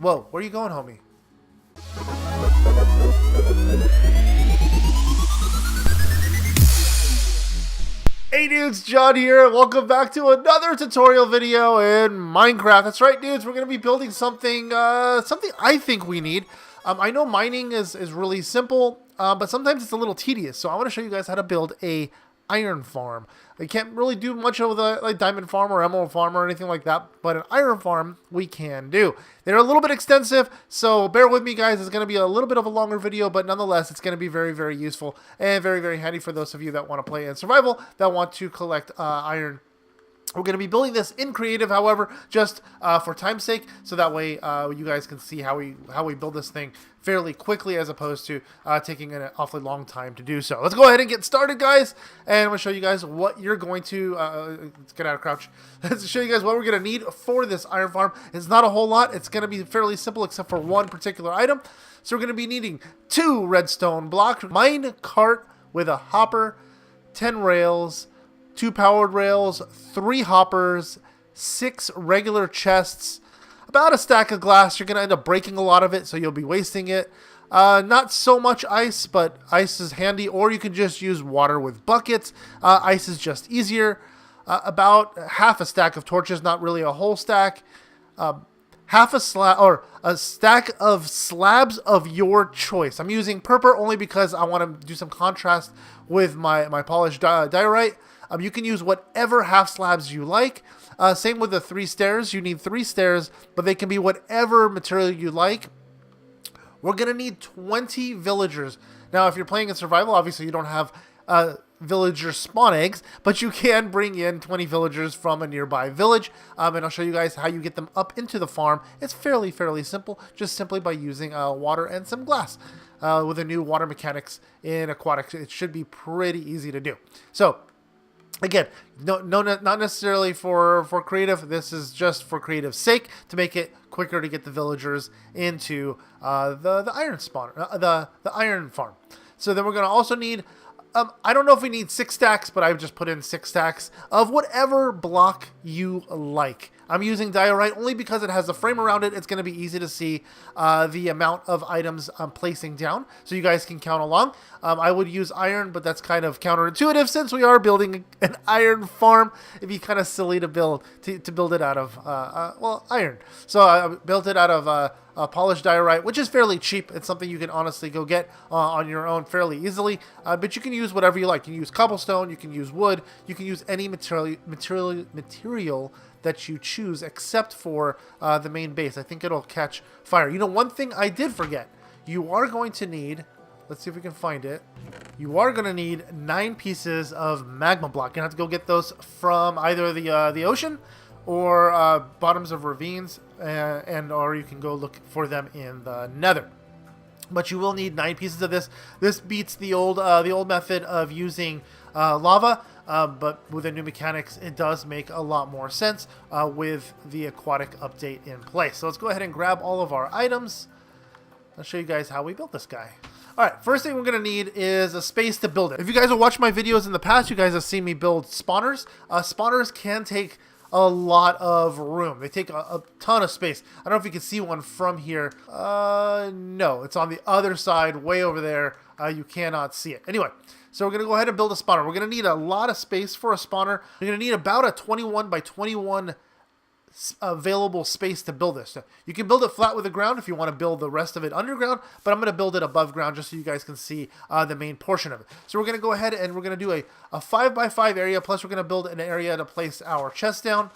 Whoa, where are you going, homie? Hey dudes, John here. Welcome back to another tutorial video in Minecraft. That's right, dudes. We're going to be building something something I think we need. I know mining is really simple, but sometimes it's a little tedious. So I want to show you guys how to build a iron farm. I can't really do much of the like diamond farm or emerald farm or anything like that, but an iron farm we can do. They're a little bit extensive, so bear with me, guys. It's going to be a little bit of a longer video, but nonetheless, it's going to be very, very useful and very, very handy for those of you that want to play in survival, that want to collect iron. We're going to be building this in creative, however, just for time's sake, so that way you guys can see how we build this thing fairly quickly, as opposed to taking an awfully long time to do so. Let's go ahead and get started, guys, and I'm going to show you guys what you're going to let's get out of crouch. Let's show you guys what we're going to need for this iron farm. It's not a whole lot. It's going to be fairly simple, except for one particular item. So we're going to be needing 2 redstone blocks, mine cart with a hopper, 10 rails, 2 powered rails, 3 hoppers, 6 regular chests, about a stack of glass. You're going to end up breaking a lot of it, so you'll be wasting it. Not so much ice, but ice is handy, or you can just use water with buckets. Ice is just easier. About half a stack of torches, not really a whole stack. Half a slab, or a stack of slabs of your choice. I'm using purple only because I want to do some contrast with my polished diorite. You can use whatever half slabs you like. Same with the 3 stairs. You need 3 stairs, but they can be whatever material you like. We're going to need 20 villagers. Now, if you're playing in survival, obviously you don't have villager spawn eggs, but you can bring in 20 villagers from a nearby village. And I'll show you guys how you get them up into the farm. It's fairly simple, just simply by using water and some glass. With the new water mechanics in Aquatic, it should be pretty easy to do. So, again, not necessarily for creative. This is just for creative sake, to make it quicker to get the villagers into the iron spawner, the iron farm. So then we're going to also need, I don't know if we need 6 stacks, but I've just put in 6 stacks of whatever block you like. I'm using diorite only because it has a frame around it. It's going to be easy to see the amount of items I'm placing down, so you guys can count along. I would use iron, but that's kind of counterintuitive since we are building an iron farm. It'd be kind of silly to build it out of well, iron. So I built it out of polished diorite, which is fairly cheap. It's something you can honestly go get on your own fairly easily. But you can use whatever you like. You can use cobblestone. You can use wood. You can use any material that you choose, except for the main base. I think it'll catch fire. You know, one thing I did forget. You are going to need, let's see if we can find it. You are going to need 9 pieces of magma block. You're going to have to go get those from either the ocean or bottoms of ravines, or you can go look for them in the nether. But you will need 9 pieces of this. This beats the old method of using lava. But with the new mechanics, it does make a lot more sense with the aquatic update in place. So let's go ahead and grab all of our items. I'll show you guys how we built this guy. All right, first thing we're going to need is a space to build it. If you guys have watched my videos in the past, you guys have seen me build spawners. Spawners can take a lot of room. They take a ton of space. I don't know if you can see one from here. No, it's on the other side, way over there. You cannot see it. Anyway, so we're going to go ahead and build a spawner. We're going to need a lot of space for a spawner. You're going to need about a 21 by 21 available space to build this. So you can build it flat with the ground if you want to build the rest of it underground, but I'm going to build it above ground just so you guys can see the main portion of it. So we're going to go ahead and we're going to do a 5 by 5 area, plus we're going to build an area to place our chest down.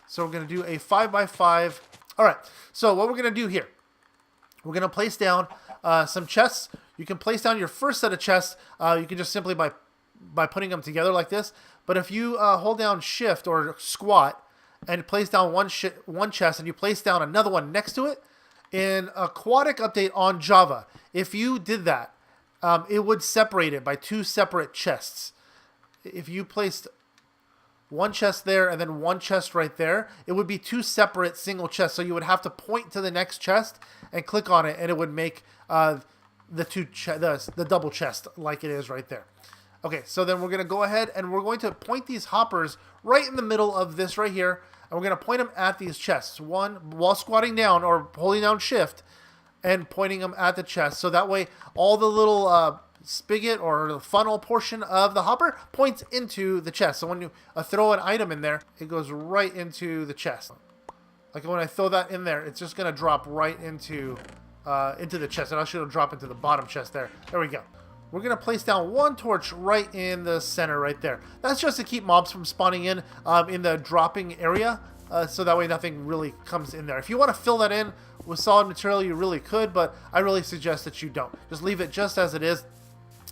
So we're going to do a 5 by 5. All right, so what we're going to do here, we're going to place down some chests. You can place down your first set of chests. You can just simply by putting them together like this. But if you hold down shift or squat and place down one chest and you place down another one next to it, in Aquatic update on Java, if you did that, it would separate it by 2 separate chests. If you placed one chest there and then one chest right there, it would be 2 separate single chests. So you would have to point to the next chest and click on it, and it would make the double chest like it is right there. Okay, so then we're going to go ahead and we're going to point these hoppers right in the middle of this right here. And we're going to point them at these chests. One, while squatting down or holding down shift and pointing them at the chest. So that way all the little spigot or the funnel portion of the hopper points into the chest. So when you throw an item in there, it goes right into the chest. Like when I throw that in there, it's just going to drop right into the chest. And actually it'll drop into the bottom chest there. There we go. We're going to place down one torch right in the center right there. That's just to keep mobs from spawning in the dropping area. So that way nothing really comes in there. If you want to fill that in with solid material, you really could, but I really suggest that you don't. Just leave it just as it is.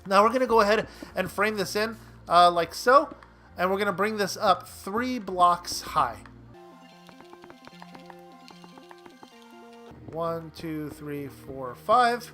Now we're going to go ahead and frame this in like so, and we're going to bring this up 3 blocks high. 1, 2, 3, 4, 5,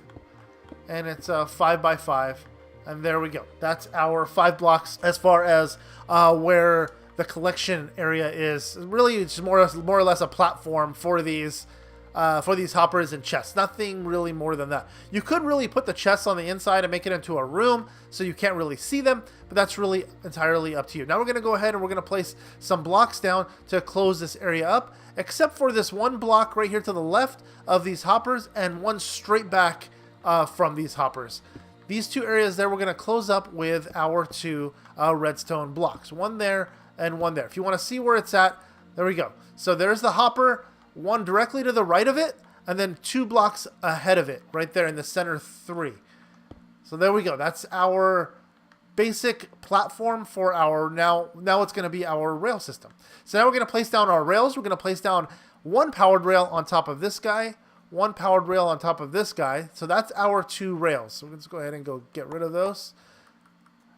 and it's 5 by 5, and there we go. That's our 5 blocks as far as where the collection area is. Really, it's more or less a platform for these hoppers and chests. Nothing really more than that. You could really put the chests on the inside and make it into a room so you can't really see them, but that's really entirely up to you. Now we're going to go ahead and we're going to place some blocks down to close this area up, except for this one block right here to the left of these hoppers and one straight back from these hoppers. These 2 areas there we're going to close up with our 2 redstone blocks. One there and one there. If you want to see where it's at, there we go. So there's the hopper, one directly to the right of it, and then 2 blocks ahead of it, right there in the center 3. So there we go. That's our basic platform for our, now it's going to be our rail system. So now we're going to place down our rails. We're going to place down 1 powered rail on top of this guy, 1 powered rail on top of this guy. So that's our 2 rails. So let's go ahead and go get rid of those.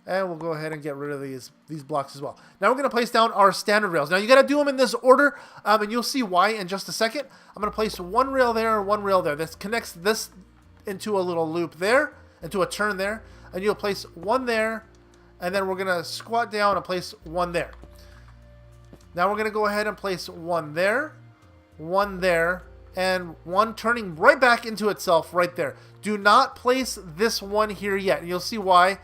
And we'll go ahead and get rid of these blocks as well. Now we're going to place down our standard rails. Now you got to do them in this order, and you'll see why in just a second. I'm going to place 1 rail there and 1 rail there. This connects this into a little loop there, into a turn there. And you'll place 1 there, and then we're going to squat down and place 1 there. Now we're going to go ahead and place 1 there, 1 there, and 1 turning right back into itself right there. Do not place this one here yet. And you'll see why.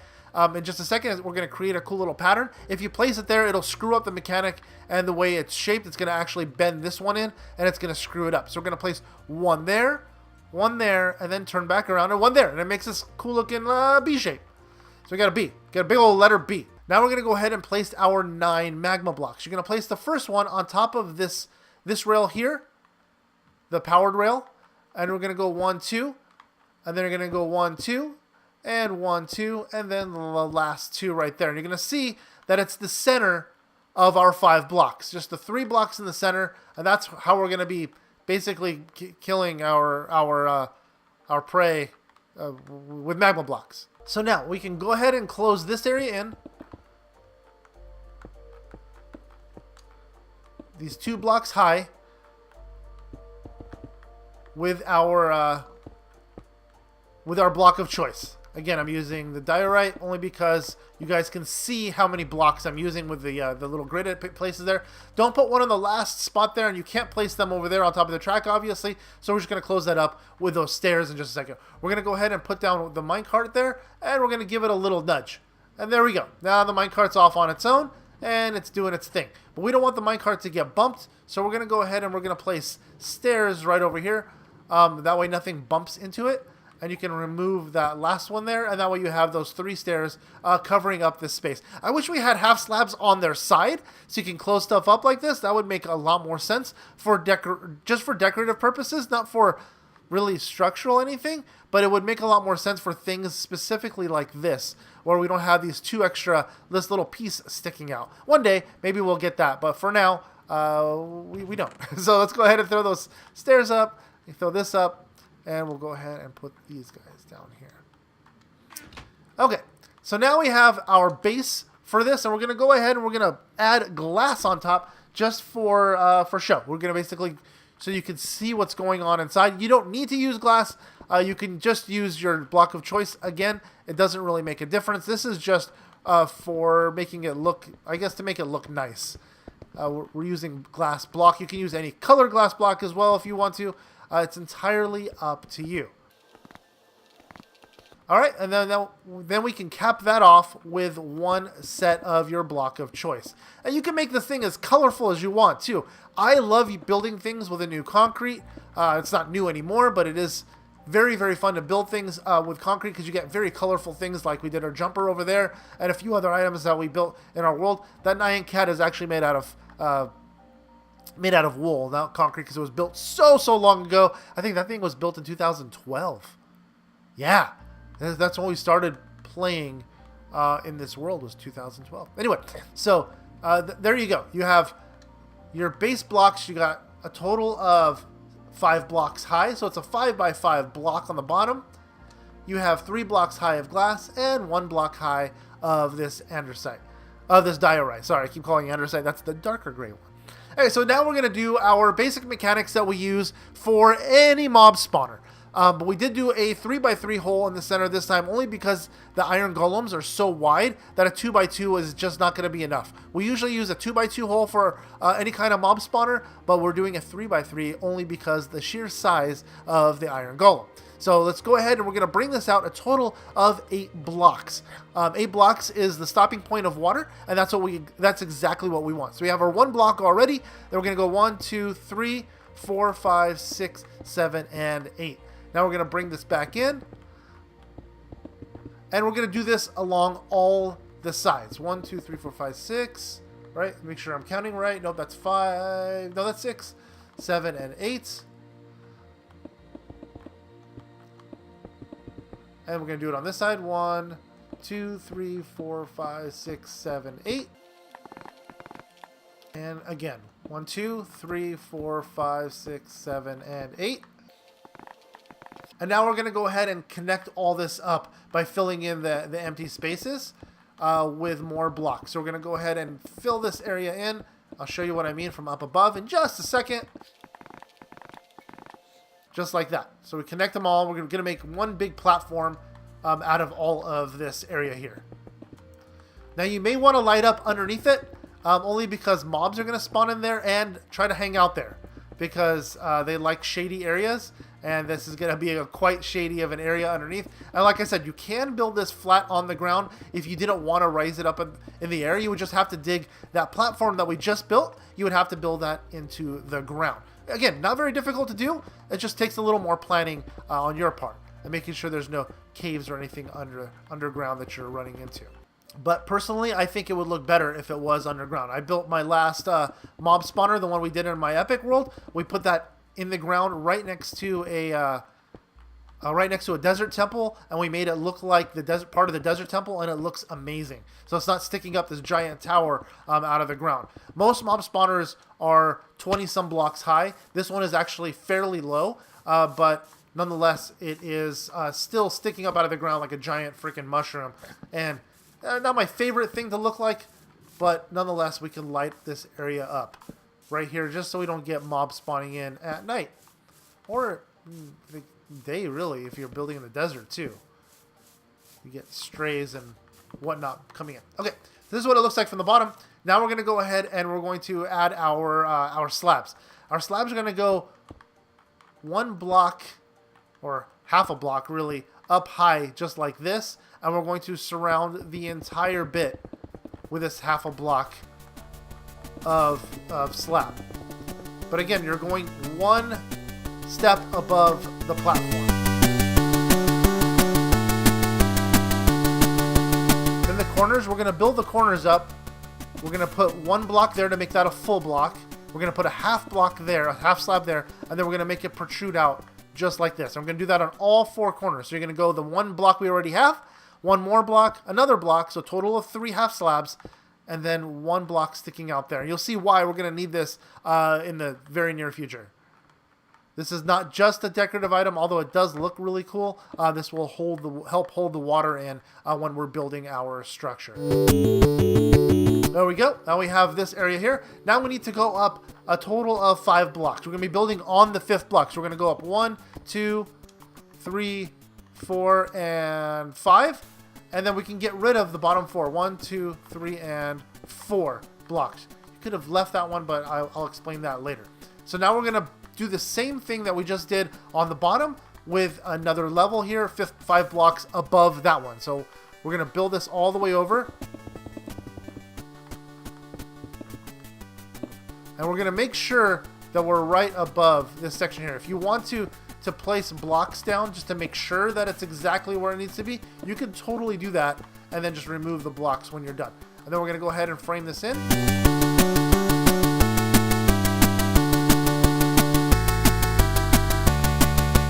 In just a second, we're going to create a cool little pattern. If you place it there, it'll screw up the mechanic and the way it's shaped. It's going to actually bend this one in, and it's going to screw it up. So we're going to place 1 there, 1 there, and then turn back around and 1 there. And it makes this cool looking B shape. So we got a B. Got a big old letter B. Now we're going to go ahead and place our 9 magma blocks. You're going to place the first one on top of this rail here, the powered rail. And we're going to go 1, 2. And then you're going to go 1, 2. And 1, 2, and then the last 2 right there. And you're going to see that it's the center of our 5 blocks. Just the 3 blocks in the center, and that's how we're going to be basically killing our prey with magma blocks. So now we can go ahead and close this area in. These 2 blocks high with our block of choice. Again, I'm using the diorite only because you guys can see how many blocks I'm using with the little gridded places there. Don't put one on the last spot there, and you can't place them over there on top of the track, obviously. So we're just going to close that up with those stairs in just a second. We're going to go ahead and put down the minecart there, and we're going to give it a little nudge. And there we go. Now the minecart's off on its own, and it's doing its thing. But we don't want the minecart to get bumped, so we're going to go ahead and we're going to place stairs right over here. That way nothing bumps into it. And you can remove that last one there, and that way you have those 3 stairs covering up this space. I wish we had half slabs on their side, so you can close stuff up like this. That would make a lot more sense for just for decorative purposes, not for really structural anything, but it would make a lot more sense for things specifically like this, where we don't have these 2 extra, this little piece sticking out. One day, maybe we'll get that, but for now, we don't. So let's go ahead and throw those stairs up, throw this up, and we'll go ahead and put these guys down here. Okay, so now we have our base for this, and we're going to go ahead and we're going to add glass on top just for show. We're going to basically, so you can see what's going on inside. You don't need to use glass. You can just use your block of choice. Again, it doesn't really make a difference. This is just for making it look, I guess, to make it look nice. We're using glass block. You can use any color glass block as well if you want to. It's entirely up to you. All right, and then we can cap that off with one set of your block of choice. And you can make the thing as colorful as you want, too. I love building things with a new concrete. It's not new anymore, but it is very, very fun to build things with concrete because you get very colorful things like we did our jumper over there and a few other items that we built in our world. That Nyan Cat is actually made out of wool, not concrete, because it was built so long ago. I think that thing was built in 2012. Yeah. That's when we started playing in this world, was 2012. Anyway, so there you go. You have your base blocks. You got a total of 5 blocks high. So it's a 5x5 block on the bottom. You have 3 blocks high of glass and 1 block high of this andesite. This diorite. Sorry, I keep calling it andesite. That's the darker gray one. Okay, so now we're going to do our basic mechanics that we use for any mob spawner. But we did do a 3x3 hole in the center this time, only because the iron golems are so wide that a 2x2 is just not going to be enough. We usually use a 2x2 hole for any kind of mob spawner, but we're doing a 3x3 only because the sheer size of the iron golem. So let's go ahead and we're going to bring this out a total of 8 blocks. 8 blocks is the stopping point of water, and that's exactly what we want. So we have our 1 block already. Then we're going to go 1, 2, 3, 4, 5, 6, 7, and 8. Now we're going to bring this back in, and we're going to do this along all the sides. 1, 2, 3, 4, 5, 6, right? Make sure I'm counting right. Nope, that's 5. No, that's 6, 7, and 8. And we're going to do it on this side. 1, 2, 3, 4, 5, 6, 7, 8. And again, 1, 2, 3, 4, 5, 6, 7, and 8. And now we're going to go ahead and connect all this up by filling in the empty spaces with more blocks. So we're going to go ahead and fill this area in. I'll show you what I mean from up above in just a second. Just like that. So we connect them all. We're going to make one big platform out of all of this area here. Now you may want to light up underneath it, only because mobs are going to spawn in there and try to hang out there, because they like shady areas. And this is going to be a quite shady of an area underneath. And like I said, you can build this flat on the ground. If you didn't want to raise it up in the air, you would just have to dig that platform that we just built. You would have to build that into the ground. Again, not very difficult to do. It just takes a little more planning on your part and making sure there's no caves or anything underground that you're running into. But personally, I think it would look better if it was underground. I built my last mob spawner, the one we did in my epic world. We put that in the ground right next to a desert temple, and we made it look like the desert part of the desert temple, and it looks amazing. So it's not sticking up this giant tower out of the ground. Most mob spawners are 20 some blocks high. This one is actually fairly low, but nonetheless it is still sticking up out of the ground like a giant freaking mushroom. And not my favorite thing to look like, but nonetheless we can light this area up right here, just so we don't get mobs spawning in at night. Or the day, really, if you're building in the desert, too. You get strays and whatnot coming in. Okay, this is what it looks like from the bottom. Now we're going to go ahead and we're going to add our slabs. Our slabs are going to go 1 block, or half a block, really, up high, just like this. And we're going to surround the entire bit with this half a block of slab. But again, you're going 1 step above the platform. Then the corners, we're going to build the corners up. We're going to put 1 block there to make that a full block. We're going to put a half block there, a half slab there, and then we're going to make it protrude out just like this. I'm going to do that on all 4 corners. So you're going to go the 1 block we already have, 1 more block, another block, so total of 3 half slabs, and then 1 block sticking out there. You'll see why we're going to need this in the very near future. This is not just a decorative item, although it does look really cool. This will help hold the water in when we're building our structure. There we go. Now we have this area here. Now we need to go up a total of 5 blocks. We're going to be building on the 5th block. So we're going to go up 1, 2, 3, 4, and 5. And then we can get rid of the bottom 4. 1, 2, 3, and 4 blocks. You could have left that one, but I'll explain that later. So now we're going to do the same thing that we just did on the bottom, with another level here, 5 blocks above that one. So we're going to build this all the way over. And we're going to make sure that we're right above this section here. If you want to place blocks down just to make sure that it's exactly where it needs to be, you can totally do that and then just remove the blocks when you're done. And then we're going to go ahead and frame this in.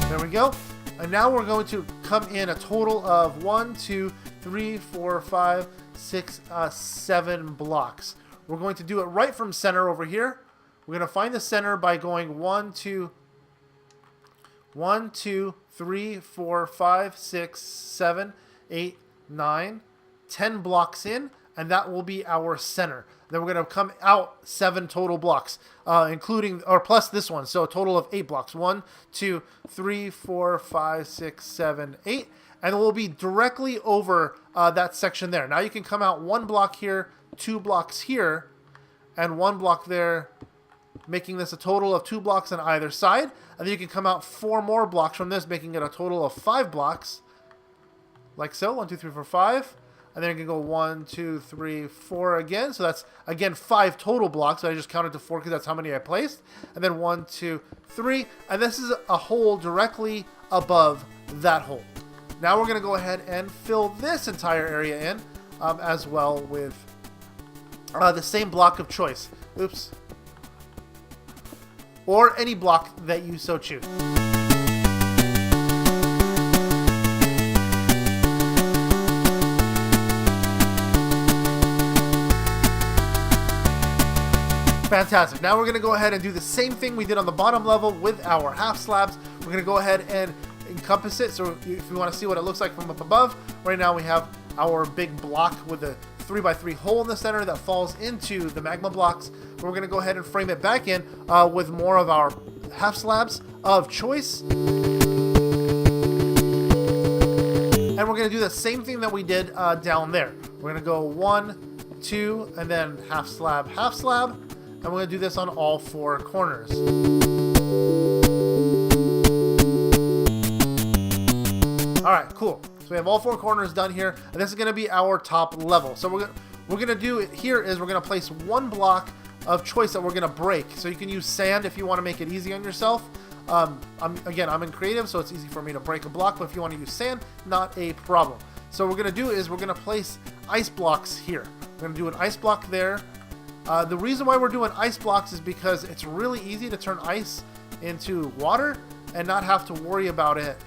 There we go. And now we're going to come in a total of 1, 2, 3, 4, 5, 6, 7 blocks. We're going to do it right from center over here. We're going to find the center by going 1, 2, 3, 4, 5, 6, 7, 8, 9, 10 blocks in, and that will be our center. Then we're going to come out 7 total blocks, including, or plus this one, so a total of 8 blocks. 1, 2, 3, 4, 5, 6, 7, 8, and we'll be directly over that section there. Now you can come out 1 block here, 2 blocks here, and 1 block there, making this a total of 2 blocks on either side. And then you can come out 4 more blocks from this, making it a total of 5 blocks, like so. 1, 2, 3, 4, 5. And then you can go 1, 2, 3, 4 again. So that's, again, 5 total blocks. I just counted to 4 because that's how many I placed. And then 1, 2, 3. And this is a hole directly above that hole. Now we're going to go ahead and fill this entire area in as well with the same block of choice. Oops. Or any block that you so choose. Fantastic. Now we're going to go ahead and do the same thing we did on the bottom level with our half slabs. We're going to go ahead and encompass it. So if you want to see what it looks like from up above, right now we have our big block with a 3x3 hole in the center that falls into the magma blocks. We're going to go ahead and frame it back in with more of our half slabs of choice. And we're going to do the same thing that we did down there. We're going to go 1, 2, and then half slab, half slab. And we're going to do this on all 4 corners. All right, cool. So we have all 4 corners done here, and this is going to be our top level. So we're going to do it here is we're going to place 1 block of choice that we're going to break. So you can use sand if you want to make it easy on yourself. I'm in creative, so it's easy for me to break a block, but if you want to use sand, not a problem. So what we're going to do is we're going to place ice blocks here. We're going to do an ice block there. The reason why we're doing ice blocks is because it's really easy to turn ice into water and not have to worry about it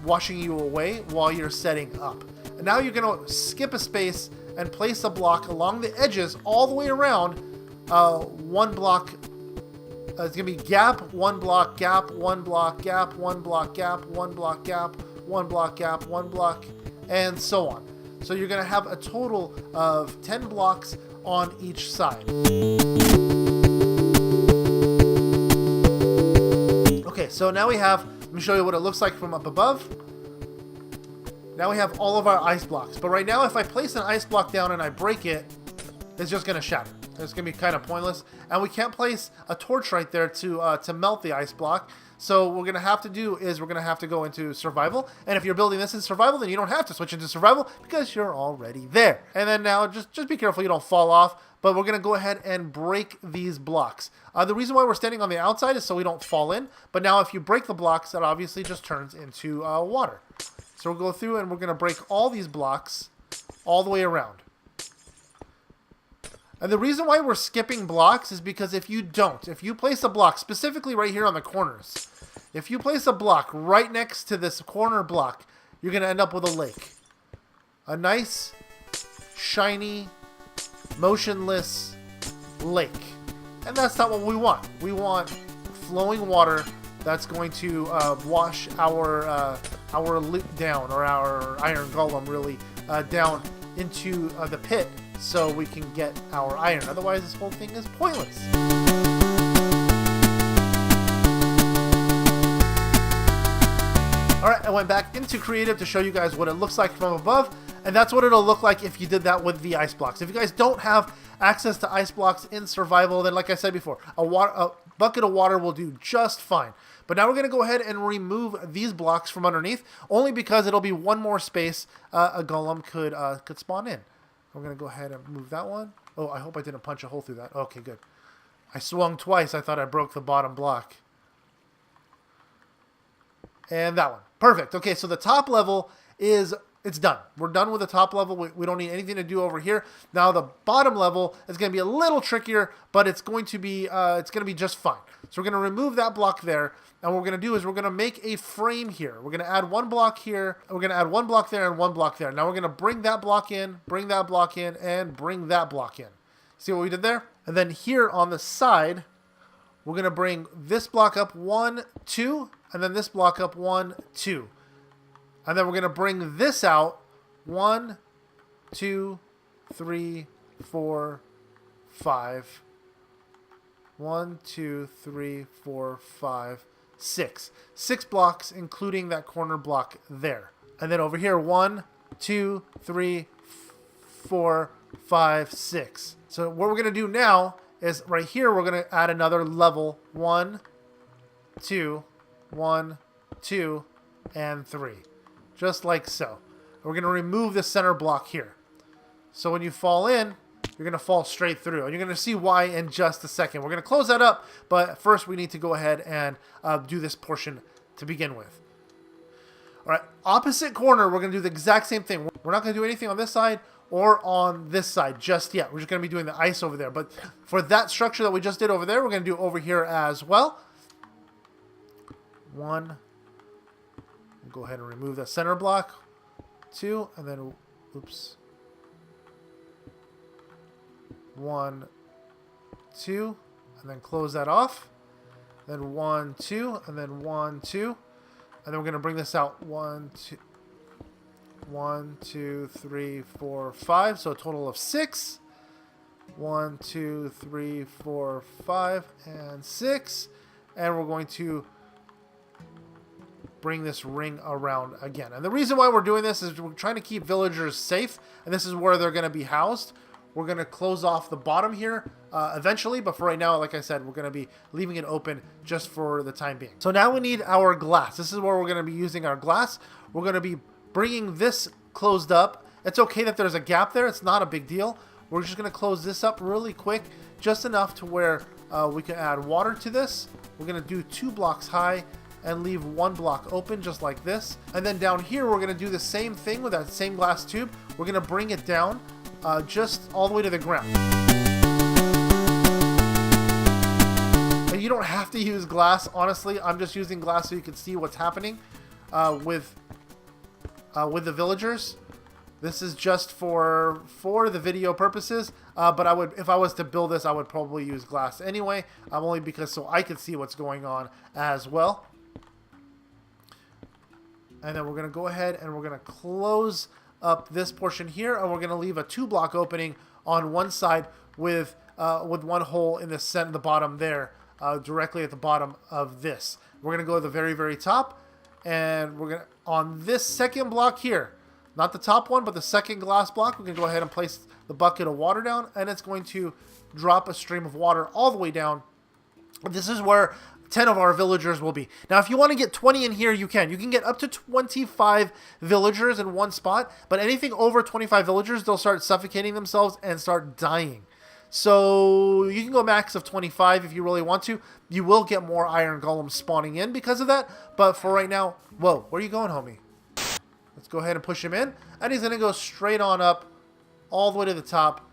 washing you away while you're setting up. And now you're going to skip a space and place a block along the edges all the way around. 1 block, it's going to be gap, 1 block, gap, 1 block, gap, 1 block, gap, 1 block, gap, 1 block, gap, 1 block, and so on. So you're going to have a total of 10 blocks on each side. Okay, so now we have, let me show you what it looks like from up above. Now we have all of our ice blocks. But right now, if I place an ice block down and I break it, it's just going to shatter. It's going to be kind of pointless. And we can't place a torch right there to melt the ice block. So what we're going to have to do is we're going to have to go into survival. And if you're building this in survival, then you don't have to switch into survival because you're already there. And then now just be careful you don't fall off. But we're going to go ahead and break these blocks. The reason why we're standing on the outside is so we don't fall in. But now if you break the blocks, that obviously just turns into water. So we'll go through and we're going to break all these blocks all the way around. And the reason why we're skipping blocks is because if you place a block specifically right here on the corners, if you place a block right next to this corner block, you're going to end up with a lake. A nice, shiny, motionless lake. And that's not what we want. We want flowing water that's going to wash our loot down, or our iron golem really down into the pit so we can get our iron. Otherwise, this whole thing is pointless. Alright, I went back into creative to show you guys what it looks like from above, and that's what it'll look like if you did that with the ice blocks. If you guys don't have access to ice blocks in survival, then like I said before, a bucket of water will do just fine. But now we're going to go ahead and remove these blocks from underneath, only because it'll be one more space a golem could spawn in. We're going to go ahead and move that one. Oh, I hope I didn't punch a hole through that. Okay, good. I swung twice. I thought I broke the bottom block. And that one. Perfect. Okay, so the top level it's done. We're done with the top level. We don't need anything to do over here. Now the bottom level is going to be a little trickier, but it's going to be just fine. So we're going to remove that block there. And what we're going to do is we're going to make a frame here. We're going to add one block here. We're going to add one block there and one block there. Now we're going to bring that block in, bring that block in, and bring that block in. See what we did there? And then here on the side, we're going to bring this block up 1, 2, and then this block up 1, 2. And then we're going to bring this out 1, 2, 3, 4, 5. 1, 2, 3, 4, 5, 6. 6 blocks, including that corner block there. And then over here, 1, 2, 3, 4, 5, 6. So what we're going to do now is right here, we're going to add another level. 1, 2, 1, 2, and 3. Just like so. We're going to remove the center block here. So when you fall in, you're going to fall straight through. And you're going to see why in just a second. We're going to close that up, but first we need to go ahead and do this portion to begin with. All right, opposite corner, we're going to do the exact same thing. We're not going to do anything on this side or on this side just yet. We're just going to be doing the ice over there. But for that structure that we just did over there, we're going to do over here as well. 1. Go ahead and remove that center block. 2, and then, oops. 1, 2, and then close that off. Then 1, 2, and then 1, 2. And then we're going to bring this out 1, 2, 1, 2, 3, 4, 5. So a total of 6. 1, 2, 3, 4, 5, and 6. And we're going to bring this ring around again. And the reason why we're doing this is we're trying to keep villagers safe, and this is where they're going to be housed. We're going to close off the bottom here eventually, but for right now, like I said, we're going to be leaving it open just for the time being. So now we need our glass. This is where we're going to be using our glass. We're going to be bringing this closed up. It's okay that there's a gap there. It's not a big deal. We're just going to close this up really quick, just enough to where we can add water to this. We're going to do 2 blocks high and leave 1 block open just like this. And then down here, we're going to do the same thing with that same glass tube. We're going to bring it down just all the way to the ground. And you don't have to use glass, honestly. I'm just using glass so you can see what's happening with the villagers. This is just for the video purposes, but I would, if I was to build this, I would probably use glass anyway, only because so I can see what's going on as well. And then we're going to go ahead and we're going to close up this portion here, and we're going to leave a 2 block opening on one side with 1 hole in the center, the bottom there, directly at the bottom of this. We're going to go to the very, very top, and we're going to, on this second block here, not the top one, but the second glass block, we're going to go ahead and place the bucket of water down, and it's going to drop a stream of water all the way down. This is where 10 of our villagers will be. Now, if you want to get 20 in here, you can. You can get up to 25 villagers in one spot, but anything over 25 villagers, they'll start suffocating themselves and start dying. So you can go max of 25 if you really want to. You will get more iron golems spawning in because of that, but for right now, whoa, where are you going, homie? Let's go ahead and push him in, and he's going to go straight on up all the way to the top,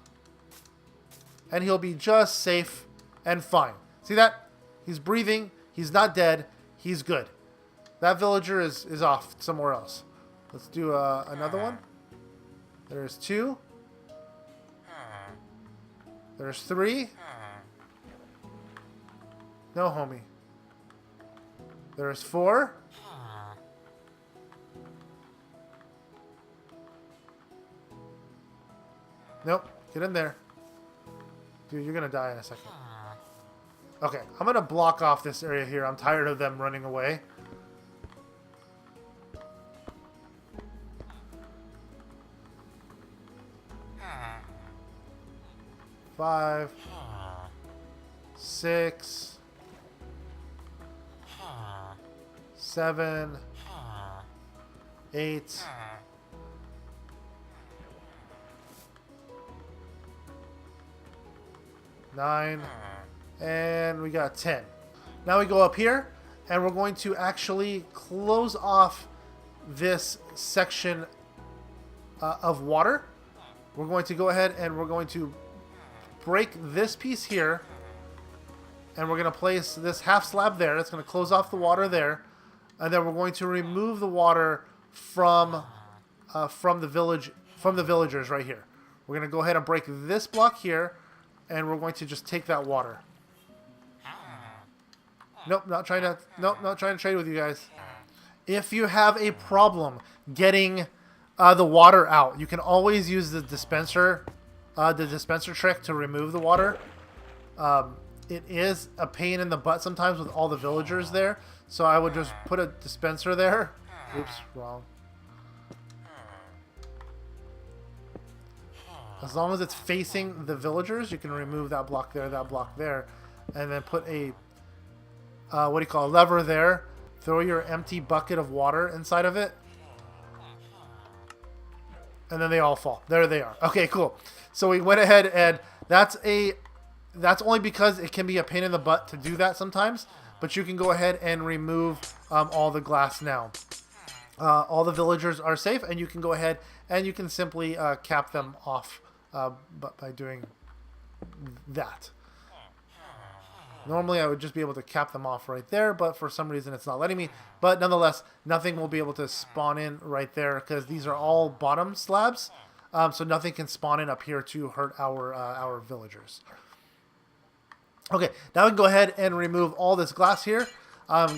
and he'll be just safe and fine. See that? He's breathing. He's not dead. He's good. That villager is off somewhere else. Let's do another one. There's 2. There's 3. No, homie. There's 4. Nope. Get in there. Dude, you're going to die in a second. Okay, I'm going to block off this area here. I'm tired of them running away. Five, 6, 7, 8, 9, and we got 10. Now we go up here, and we're going to actually close off this section of water. We're going to go ahead and we're going to break this piece here, and we're going to place this half slab there. That's going to close off the water there, and then we're going to remove the water from the villagers right here. We're going to go ahead and break this block here, and we're going to just take that water. Nope, not trying to trade with you guys. If you have a problem getting the water out, you can always use the dispenser trick to remove the water. It is a pain in the butt sometimes with all the villagers there, so I would just put a dispenser there. Oops, wrong. As long as it's facing the villagers, you can remove that block there, and then put a lever there. Throw your empty bucket of water inside of it, and then they all fall. There they are. Okay, cool. So we went ahead, and that's only because it can be a pain in the butt to do that sometimes, but you can go ahead and remove all the glass now. All the villagers are safe, and you can go ahead and you can simply cap them off by doing that. Normally I would just be able to cap them off right there, but for some reason it's not letting me. But nonetheless, nothing will be able to spawn in right there because these are all bottom slabs, so nothing can spawn in up here to hurt our villagers. Okay, now we can go ahead and remove all this glass here.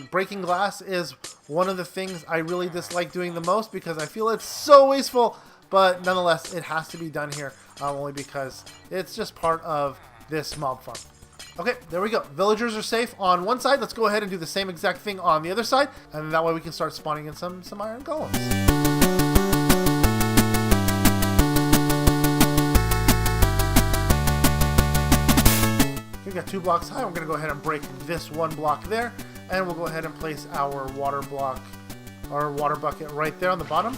Breaking glass is one of the things I really dislike doing the most because I feel it's so wasteful, but nonetheless it has to be done here, only because it's just part of this mob farm. Okay, there we go. Villagers are safe on one side. Let's go ahead and do the same exact thing on the other side, and that way we can start spawning in some iron golems. We got 2 blocks high. We're going to go ahead and break this 1 block there, and we'll go ahead and place our water bucket right there on the bottom,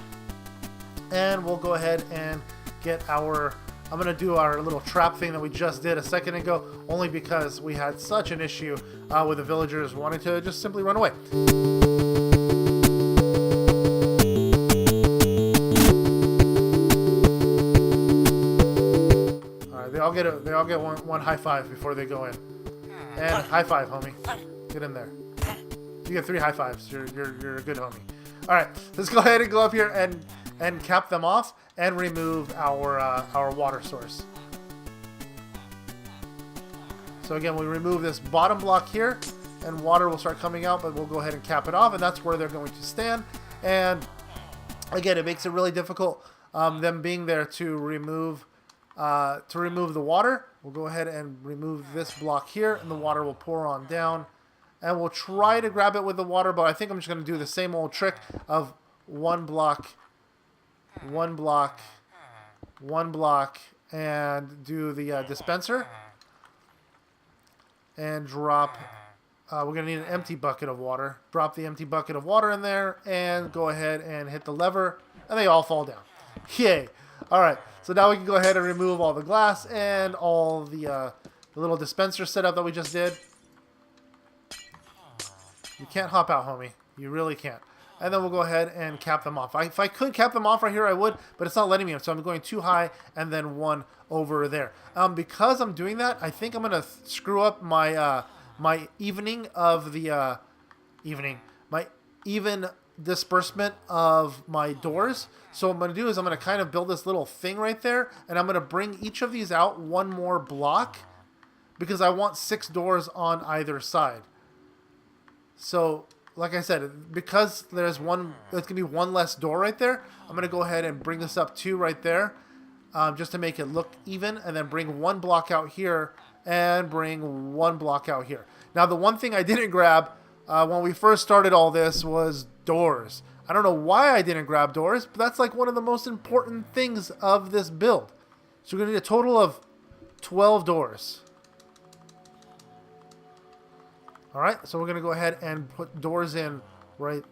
and we'll go ahead and get our... I'm going to do our little trap thing that we just did a second ago, only because we had such an issue with the villagers wanting to just simply run away. All right, they all get one high five before they go in. And high five, homie. Get in there. You get 3 high fives. You're a good homie. All right, let's go ahead and go up here and cap them off and remove our water source. So again, we remove this bottom block here, and water will start coming out, but we'll go ahead and cap it off, and that's where they're going to stand. And again, it makes it really difficult, them being there to remove the water. We'll go ahead and remove this block here, and the water will pour on down. And we'll try to grab it with the water, but I think I'm just going to do the same old trick of 1 block, 1 block, 1 block, and do the dispenser. And drop, we're going to need an empty bucket of water. Drop the empty bucket of water in there, and go ahead and hit the lever, and they all fall down. Yay! Alright, so now we can go ahead and remove all the glass and all the little dispenser setup that we just did. You can't hop out, homie. You really can't. And then we'll go ahead and cap them off. If I could cap them off right here, I would, but it's not letting me. So I'm going 2 high and then 1 over there. Because I'm doing that, I think I'm going to screw up my my evening of the my even disbursement of my doors. So what I'm going to do is I'm going to kind of build this little thing right there, and I'm going to bring each of these out 1 more block because I want 6 doors on either side. So, like I said, because there's going to be 1 less door right there, I'm going to go ahead and bring this up 2 right there, just to make it look even, and then bring 1 block out here, and bring 1 block out here. Now, the one thing I didn't grab when we first started all this was doors. I don't know why I didn't grab doors, but that's like one of the most important things of this build. So we're going to need a total of 12 doors. Alright, so we're going to go ahead and put doors in right.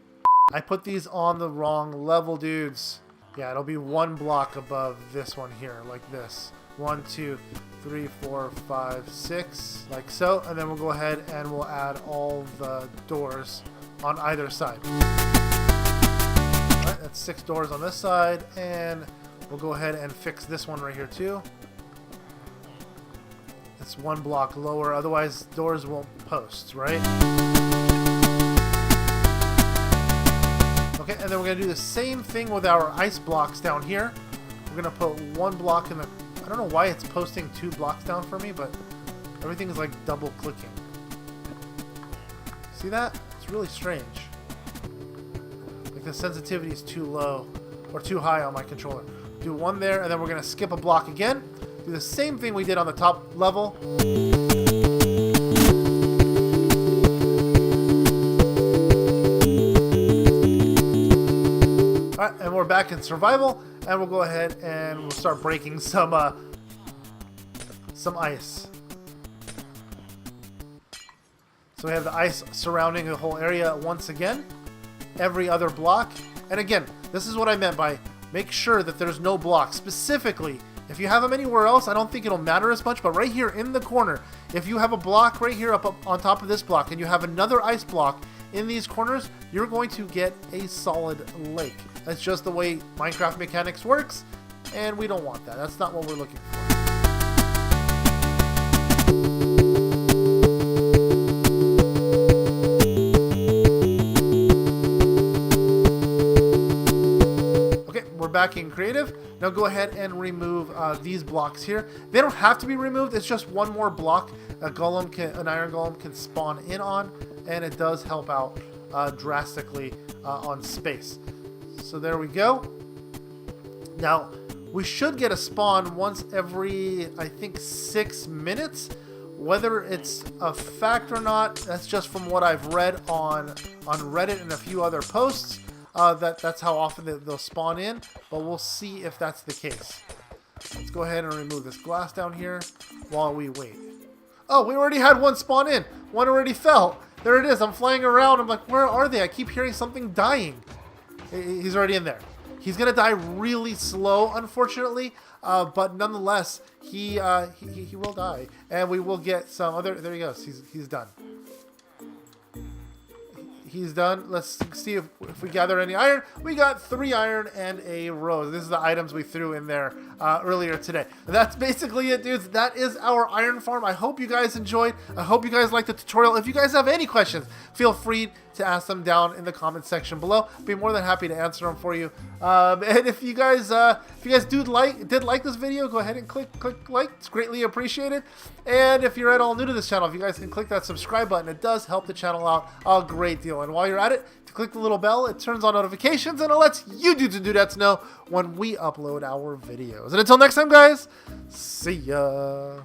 I put these on the wrong level, dudes. Yeah, it'll be 1 block above this one here, like this. 1, 2, 3, 4, 5, 6, like so. And then we'll go ahead and we'll add all the doors on either side. All right, that's 6 doors on this side, and we'll go ahead and fix this one right here too. It's 1 block lower, otherwise doors won't post, right? Okay, and then we're going to do the same thing with our ice blocks down here. We're going to put 1 block in the... I don't know why it's posting 2 blocks down for me, but everything is like double clicking. See that? It's really strange. Like the sensitivity is too low or too high on my controller. Do 1 there, and then we're going to skip a block again. Do the same thing we did on the top level. Alright, and we're back in survival, and we'll go ahead and we'll start breaking some ice. So we have the ice surrounding the whole area once again. Every other block. And again, this is what I meant by make sure that there's no blocks. Specifically, if you have them anywhere else, I don't think it'll matter as much, but right here in the corner, if you have a block right here up on top of this block and you have another ice block in these corners, you're going to get a solid lake. That's just the way Minecraft mechanics works, and we don't want that. That's not what we're looking for. Okay, we're back in creative. Now go ahead and remove these blocks here. They don't have to be removed. It's just 1 more block an iron golem can spawn in on, and it does help out drastically on space. So there we go. Now, we should get a spawn once every, I think, 6 minutes. Whether it's a fact or not, that's just from what I've read on Reddit and a few other posts. That's how often they'll spawn in, but we'll see if that's the case. Let's go ahead and remove this glass down here while we wait. Oh, we already had 1 spawn in. 1 already fell. There it is. I'm flying around. I'm like, where are they? I keep hearing something dying. He's already in there. He's going to die really slow, unfortunately, but nonetheless, he will die. And we will get some other... There he goes. He's done. He's done. Let's see if we gather any iron. We got 3 iron and a rose. This is the items we threw in there earlier today. That's basically it, dudes. That is our iron farm. I hope you guys enjoyed. I hope you guys liked the tutorial. If you guys have any questions, feel free to ask them down in the comment section below. I'd be more than happy to answer them for you. And if you guys did like this video, go ahead and click like. It's greatly appreciated. And if you're at all new to this channel, if you guys can click that subscribe button, it does help the channel out a great deal. And while you're at it, click the little bell. It turns on notifications and it lets you dudettes know when we upload our videos. And until next time, guys, see ya.